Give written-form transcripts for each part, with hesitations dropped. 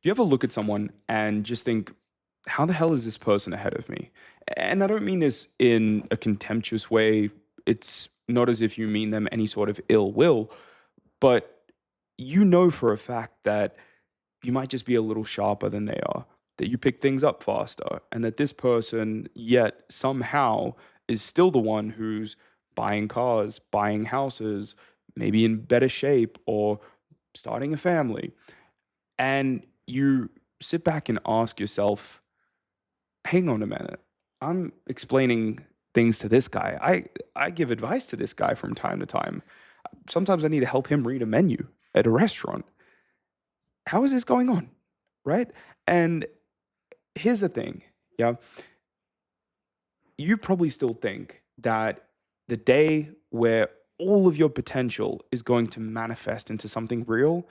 Do you ever look at someone and just think, how the hell is this person ahead of me? And I don't mean this in a contemptuous way. It's not as if you mean them any sort of ill will, but you know for a fact that you might just be a little sharper than they are, that you pick things up faster, and that this person, yet somehow, is still the one who's buying cars, buying houses, maybe in better shape, or starting a family. And you sit back and ask yourself, hang on a minute. I'm explaining things to this guy. I give advice to this guy from time to time. Sometimes I need to help him read a menu at a restaurant. How is this going on? Right? And here's the thing. Yeah. You probably still think that the day where all of your potential is going to manifest into something real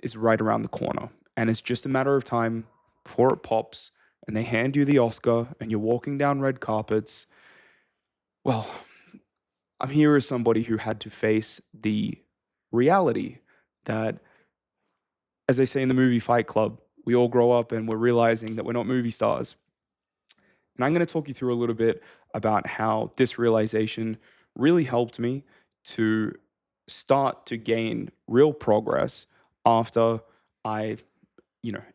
is right around the corner. And it's just a matter of time before it pops and they hand you the Oscar and you're walking down red carpets. Well, I'm here as somebody who had to face the reality that, as they say in the movie Fight Club, we all grow up and we're realizing that we're not movie stars. And I'm going to talk you through a little bit about how this realization really helped me to start to gain real progress after I,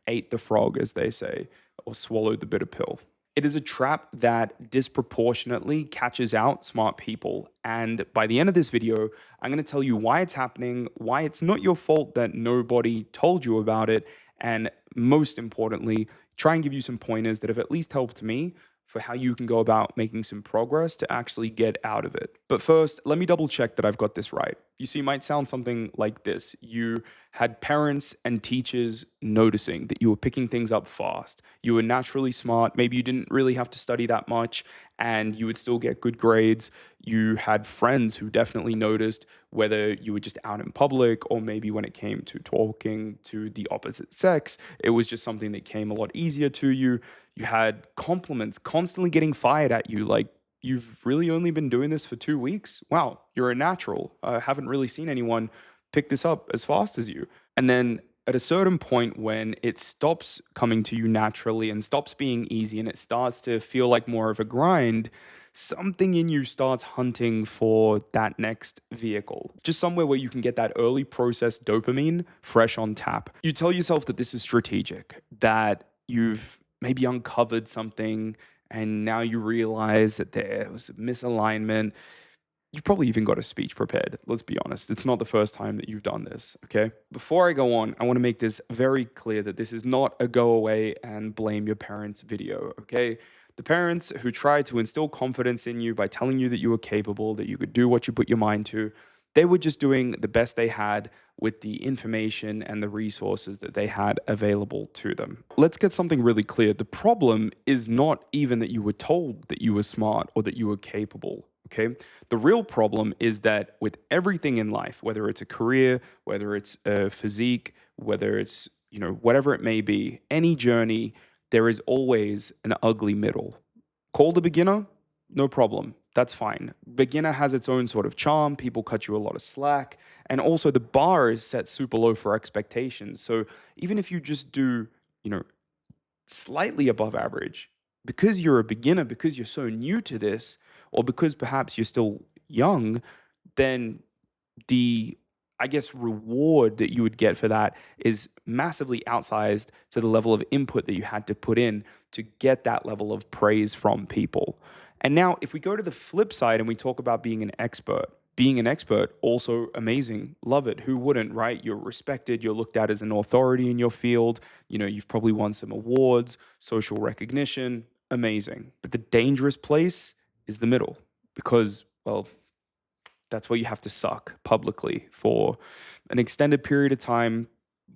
ate the frog, as they say, or swallowed the bitter pill. It is a trap that disproportionately catches out smart people. And by the end of this video, I'm going to tell you why it's happening, why it's not your fault that nobody told you about it, and most importantly, try and give you some pointers that have at least helped me for how you can go about making some progress to actually get out of it. But first, let me double check that I've got this right. You see, it might sound something like this. You had parents and teachers noticing that you were picking things up fast. You were naturally smart. Maybe you didn't really have to study that much and you would still get good grades. You had friends who definitely noticed whether you were just out in public or maybe when it came to talking to the opposite sex, it was just something that came a lot easier to you. You had compliments constantly getting fired at you, like, you've really only been doing this for 2 weeks? Wow, you're a natural. I haven't really seen anyone pick this up as fast as you. And then at a certain point, when it stops coming to you naturally and stops being easy and it starts to feel like more of a grind, something in you starts hunting for that next vehicle, just somewhere where you can get that early processed dopamine fresh on tap. You tell yourself that this is strategic, that you've maybe uncovered something and now you realize that there was a misalignment. You've probably even got a speech prepared. Let's be honest. It's not the first time that you've done this, okay? Before I go on, I want to make this very clear that this is not a go away and blame your parents video, okay? The parents who tried to instill confidence in you by telling you that you were capable, that you could do what you put your mind to, they were just doing the best they had with the information and the resources that they had available to them. Let's get something really clear. The problem is not even that you were told that you were smart or that you were capable. Okay. The real problem is that with everything in life, whether it's a career, whether it's a physique, whether it's, whatever it may be, any journey, there is always an ugly middle. Called a beginner, no problem. That's fine. Beginner has its own sort of charm. People cut you a lot of slack. And also the bar is set super low for expectations. So even if you just do, slightly above average, because you're a beginner, because you're so new to this, or because perhaps you're still young, then the, I guess, reward that you would get for that is massively outsized to the level of input that you had to put in to get that level of praise from people. And now, if we go to the flip side and we talk about being an expert, also amazing. Love it. Who wouldn't, right? You're respected. You're looked at as an authority in your field. You've probably won some awards, social recognition. Amazing. But the dangerous place is the middle because, well, that's where you have to suck publicly for an extended period of time.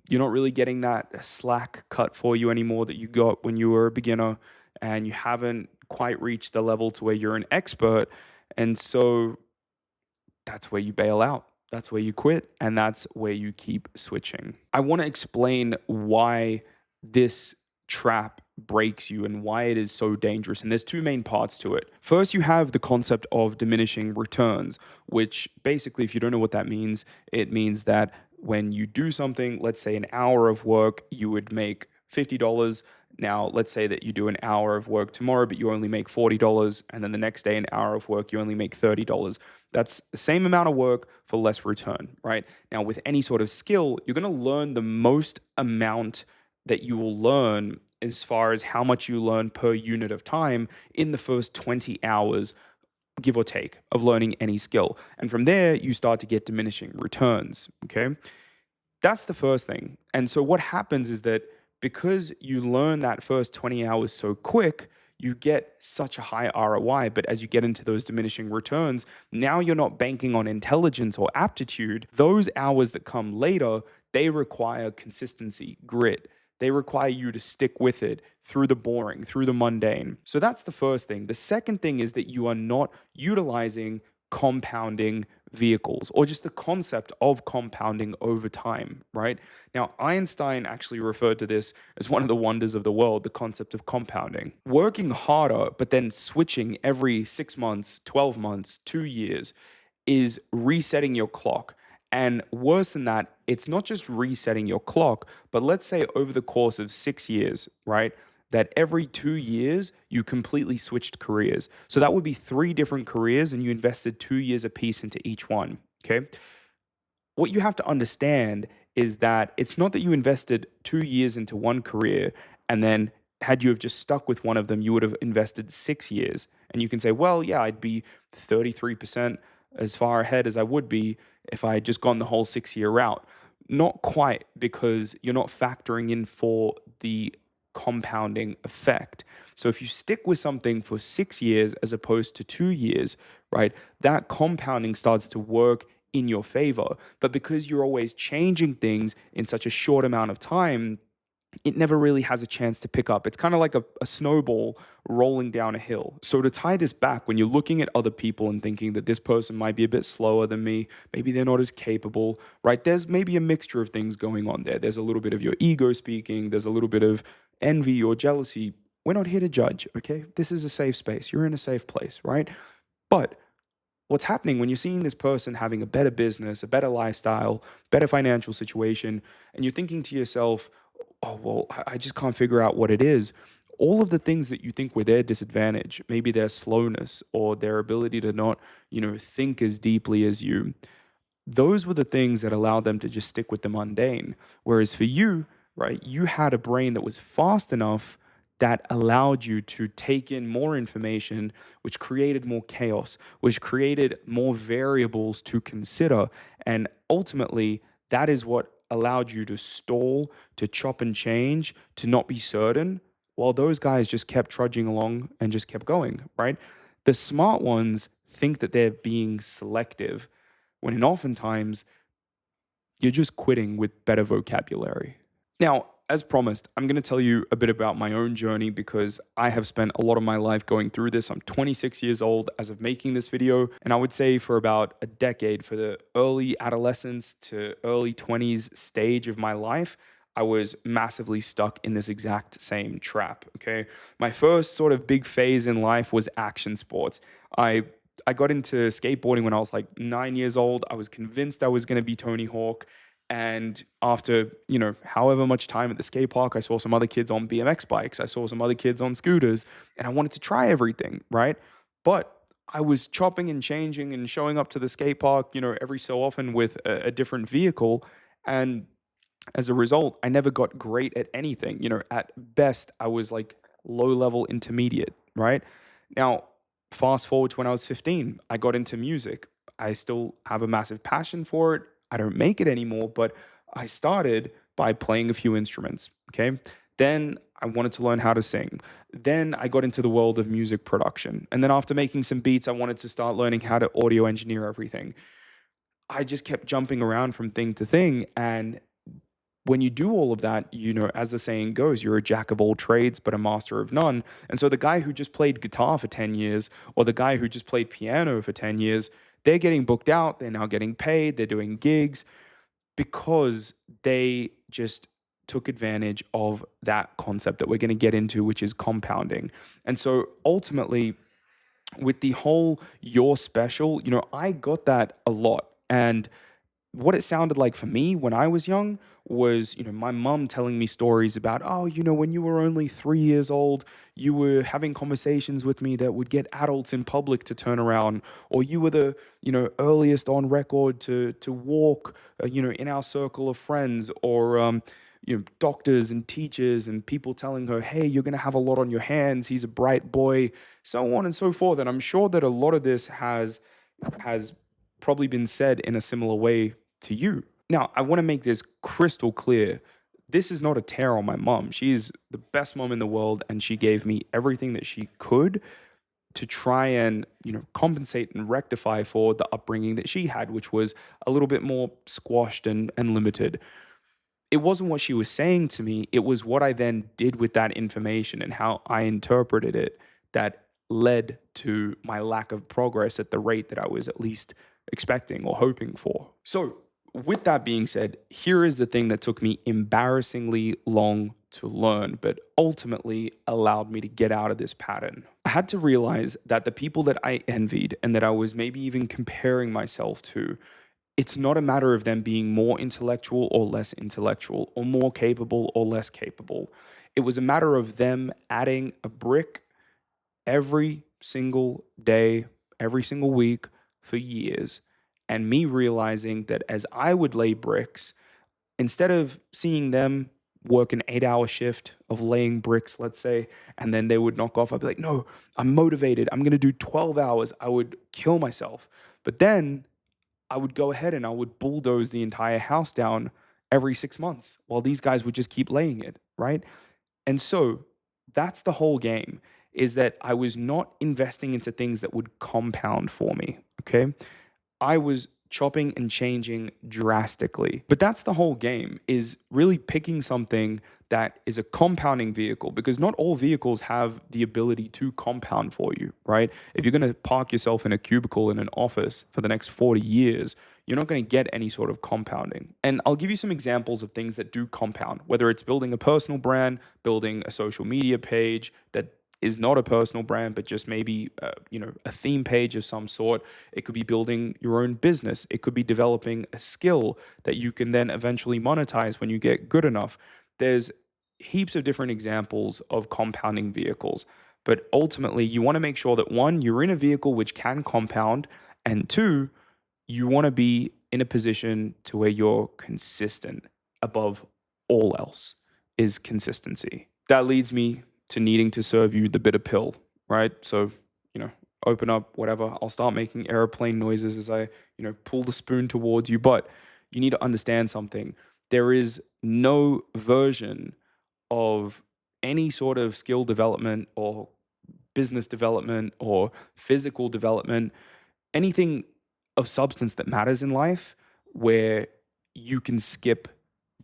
You're not really getting that slack cut for you anymore that you got when you were a beginner, and you haven't quite reached the level to where you're an expert. And so that's where you bail out. That's where you quit, and that's where you keep switching. I want to explain why this trap breaks you and why it is so dangerous. And there's two main parts to it. First, you have the concept of diminishing returns, which basically, if you don't know what that means, it means that when you do something, let's say an hour of work, you would make $50. Now, let's say that you do an hour of work tomorrow, but you only make $40. And then the next day, an hour of work, you only make $30. That's the same amount of work for less return, right? Now, with any sort of skill, you're going to learn the most amount that you will learn as far as how much you learn per unit of time in the first 20 hours, give or take, of learning any skill. And from there, you start to get diminishing returns, okay? That's the first thing. And so what happens is that because you learn that first 20 hours so quick, you get such a high ROI. But as you get into those diminishing returns, now you're not banking on intelligence or aptitude. Those hours that come later, they require consistency, grit. They require you to stick with it through the boring, through the mundane. So that's the first thing. The second thing is that you are not utilizing compounding vehicles or just the concept of compounding over time, right? Now, Einstein actually referred to this as one of the wonders of the world, the concept of compounding. Working harder, but then switching every 6 months, 12 months, 2 years is resetting your clock. And worse than that, it's not just resetting your clock, but let's say over the course of 6 years, right? That every 2 years you completely switched careers. So that would be 3 different careers and you invested 2 years apiece into each one. Okay. What you have to understand is that it's not that you invested 2 years into one career and then had you have just stuck with one of them, you would have invested 6 years. And you can say, well, yeah, I'd be 33% as far ahead as I would be if I had just gone the whole 6 year route. Not quite, because you're not factoring in for the compounding effect. So if you stick with something for 6 years as opposed to 2 years, right, that compounding starts to work in your favor. But because you're always changing things in such a short amount of time, it never really has a chance to pick up. It's kind of like a snowball rolling down a hill. So to tie this back, when you're looking at other people and thinking that this person might be a bit slower than me, maybe they're not as capable, right? There's maybe a mixture of things going on there. There's a little bit of your ego speaking. There's a little bit of envy or jealousy. We're not here to judge, okay? This is a safe space. You're in a safe place, right? But what's happening when you're seeing this person having a better business, a better lifestyle, better financial situation, and you're thinking to yourself, oh, well, I just can't figure out what it is. All of the things that you think were their disadvantage, maybe their slowness or their ability to not, think as deeply as you, those were the things that allowed them to just stick with the mundane. Whereas for you, right, you had a brain that was fast enough that allowed you to take in more information, which created more chaos, which created more variables to consider. And ultimately, that is what allowed you to stall, to chop and change, to not be certain, while those guys just kept trudging along and just kept going, right? The smart ones think that they're being selective, when in oftentimes you're just quitting with better vocabulary. Now, as promised, I'm going to tell you a bit about my own journey because I have spent a lot of my life going through this. I'm 26 years old as of making this video, and I would say for about a decade, for the early adolescence to early 20s stage of my life, I was massively stuck in this exact same trap, okay? My first sort of big phase in life was action sports. I got into skateboarding when I was like 9 years old. I was convinced I was going to be Tony Hawk. And after, however much time at the skate park, I saw some other kids on BMX bikes. I saw some other kids on scooters, and I wanted to try everything, right? But I was chopping and changing and showing up to the skate park, every so often with a different vehicle. And as a result, I never got great at anything. At best, I was like low level intermediate, right? Now, fast forward to when I was 15, I got into music. I still have a massive passion for it. I don't make it anymore, but I started by playing a few instruments, okay? Then I wanted to learn how to sing. Then I got into the world of music production. And then after making some beats, I wanted to start learning how to audio engineer everything. I just kept jumping around from thing to thing. And when you do all of that, as the saying goes, you're a jack of all trades, but a master of none. And so the guy who just played guitar for 10 years, or the guy who just played piano for 10 years, they're getting booked out. They're now getting paid. They're doing gigs because they just took advantage of that concept that we're going to get into, which is compounding. And so ultimately, with the whole "you're special," I got that a lot. And what it sounded like for me when I was young was, my mum telling me stories about, oh, when you were only 3 years old, you were having conversations with me that would get adults in public to turn around, or you were the, earliest on record to walk, in our circle of friends, or doctors and teachers and people telling her, hey, you're going to have a lot on your hands. He's a bright boy, so on and so forth. And I'm sure that a lot of this has probably been said in a similar way to you. Now, I want to make this crystal clear. This is not a tear on my mom. She's the best mom in the world, and she gave me everything that she could to try and, compensate and rectify for the upbringing that she had, which was a little bit more squashed and limited. It wasn't what she was saying to me, it was what I then did with that information and how I interpreted it that led to my lack of progress at the rate that I was at least expecting or hoping for. So, with that being said, here is the thing that took me embarrassingly long to learn, but ultimately allowed me to get out of this pattern. I had to realize that the people that I envied and that I was maybe even comparing myself to, it's not a matter of them being more intellectual or less intellectual, or more capable or less capable. It was a matter of them adding a brick every single day, every single week for years. And me realizing that as I would lay bricks, instead of seeing them work an 8-hour shift of laying bricks, let's say, and then they would knock off, I'd be like, no, I'm motivated. I'm going to do 12 hours. I would kill myself. But then I would go ahead and I would bulldoze the entire house down every 6 months while these guys would just keep laying it, right? And so that's the whole game, is that I was not investing into things that would compound for me, okay? I was chopping and changing drastically. But that's the whole game, is really picking something that is a compounding vehicle, because not all vehicles have the ability to compound for you, right? If you're going to park yourself in a cubicle in an office for the next 40 years, you're not going to get any sort of compounding. And I'll give you some examples of things that do compound, whether it's building a personal brand, building a social media page that is not a personal brand, but just maybe a theme page of some sort. It could be building your own business. It could be developing a skill that you can then eventually monetize when you get good enough. There's heaps of different examples of compounding vehicles, but ultimately you want to make sure that, one, you're in a vehicle which can compound, and two, you want to be in a position to where you're consistent. Above all else is consistency. That leads me to needing to serve you the bitter pill, right? So, open up, whatever. I'll start making airplane noises as I, pull the spoon towards you. But you need to understand something. There is no version of any sort of skill development or business development or physical development, anything of substance that matters in life, where you can skip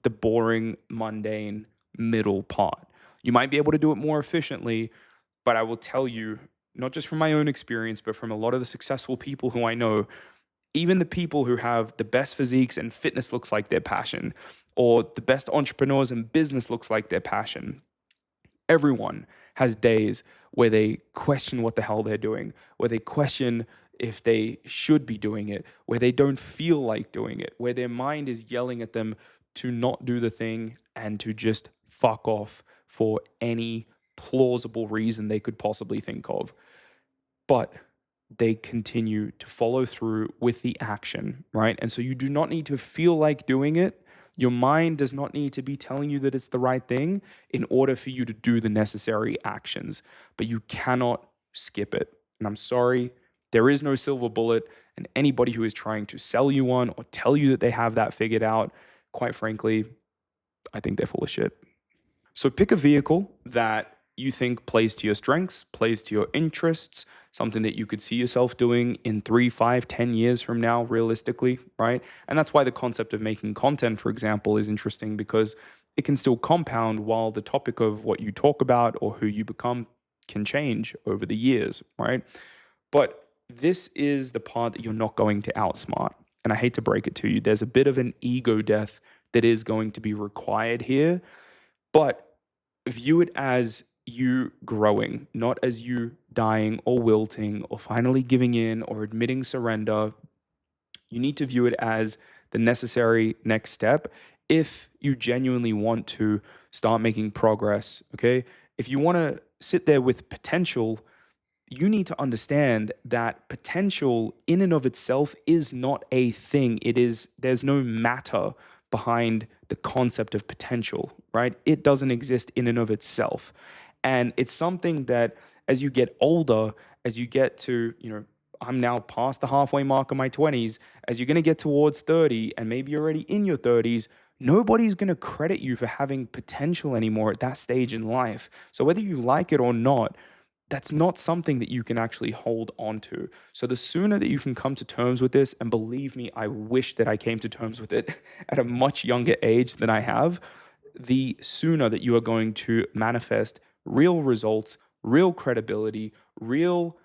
the boring, mundane middle part. You might be able to do it more efficiently, but I will tell you, not just from my own experience, but from a lot of the successful people who I know, even the people who have the best physiques and fitness looks like their passion, or the best entrepreneurs and business looks like their passion. Everyone has days where they question what the hell they're doing, where they question if they should be doing it, where they don't feel like doing it, where their mind is yelling at them to not do the thing and to just fuck off for any plausible reason they could possibly think of. But they continue to follow through with the action, right? And so you do not need to feel like doing it. Your mind does not need to be telling you that it's the right thing in order for you to do the necessary actions, but you cannot skip it. And I'm sorry, there is no silver bullet. And anybody who is trying to sell you one or tell you that they have that figured out, quite frankly, I think they're full of shit. So pick a vehicle that you think plays to your strengths, plays to your interests, something that you could see yourself doing in 3, 5, 10 years from now, realistically, right? And that's why the concept of making content, for example, is interesting, because it can still compound while the topic of what you talk about or who you become can change over the years, right? But this is the part that you're not going to outsmart. And I hate to break it to you, there's a bit of an ego death that is going to be required here, but view it as you growing, not as you dying or wilting or finally giving in or admitting surrender. You need to view it as the necessary next step if you genuinely want to start making progress. Okay. If you want to sit there with potential, you need to understand that potential in and of itself is not a thing. There's no matter behind the concept of potential, right? It doesn't exist in and of itself. And it's something that as you get older, as you get to, I'm now past the halfway mark of my 20s, as you're going to get towards 30 and maybe you're already in your 30s, nobody's going to credit you for having potential anymore at that stage in life. So whether you like it or not, that's not something that you can actually hold on to. So the sooner that you can come to terms with this, and believe me, I wish that I came to terms with it at a much younger age than I have, the sooner that you are going to manifest real results, real credibility, real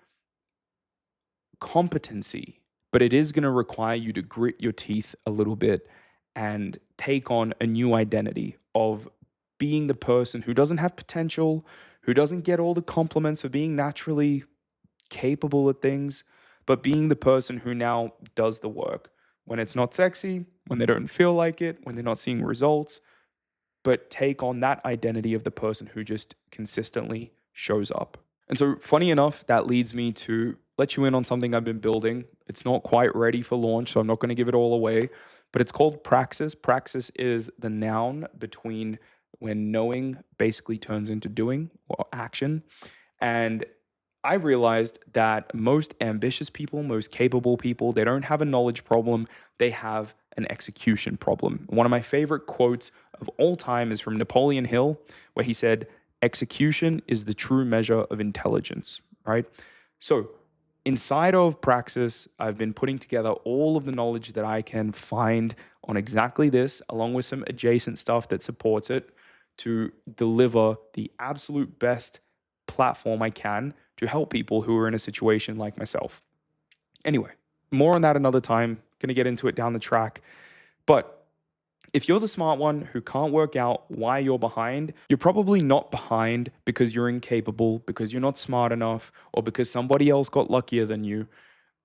competency. But it is going to require you to grit your teeth a little bit and take on a new identity of being the person who doesn't have potential, who doesn't get all the compliments for being naturally capable at things, but being the person who now does the work when it's not sexy, when they don't feel like it, when they're not seeing results, but take on that identity of the person who just consistently shows up. And so, funny enough, that leads me to let you in on something I've been building. It's not quite ready for launch, so I'm not going to give it all away, but it's called praxis. Praxis is the noun between when knowing basically turns into doing or action. And I realized that most ambitious people, most capable people, they don't have a knowledge problem, they have an execution problem. One of my favorite quotes of all time is from Napoleon Hill, where he said, "Execution is the true measure of intelligence," right? So, inside of Praxis, I've been putting together all of the knowledge that I can find on exactly this, along with some adjacent stuff that supports it, to deliver the absolute best platform I can to help people who are in a situation like myself. Anyway, more on that another time. Going to get into it down the track. But if you're the smart one who can't work out why you're behind, you're probably not behind because you're incapable, because you're not smart enough, or because somebody else got luckier than you.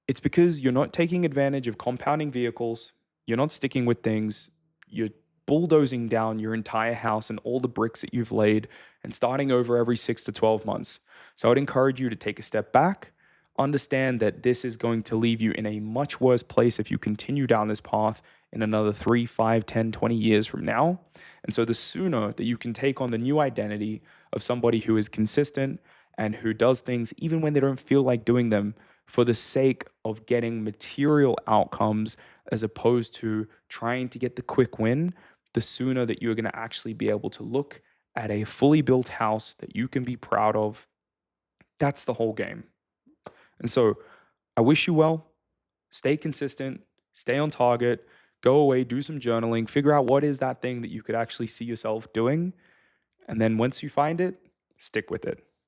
It's because you're not taking advantage of compounding vehicles, you're not sticking with things, you're bulldozing down your entire house and all the bricks that you've laid and starting over every 6 to 12 months. So I'd encourage you to take a step back, understand that this is going to leave you in a much worse place if you continue down this path in another 3, 5, 10, 20 years from now. And so the sooner that you can take on the new identity of somebody who is consistent and who does things even when they don't feel like doing them for the sake of getting material outcomes as opposed to trying to get the quick win, the sooner that you're going to actually be able to look at a fully built house that you can be proud of. That's the whole game. And so I wish you well. Stay consistent, stay on target, go away, do some journaling, figure out what is that thing that you could actually see yourself doing. And then once you find it, stick with it.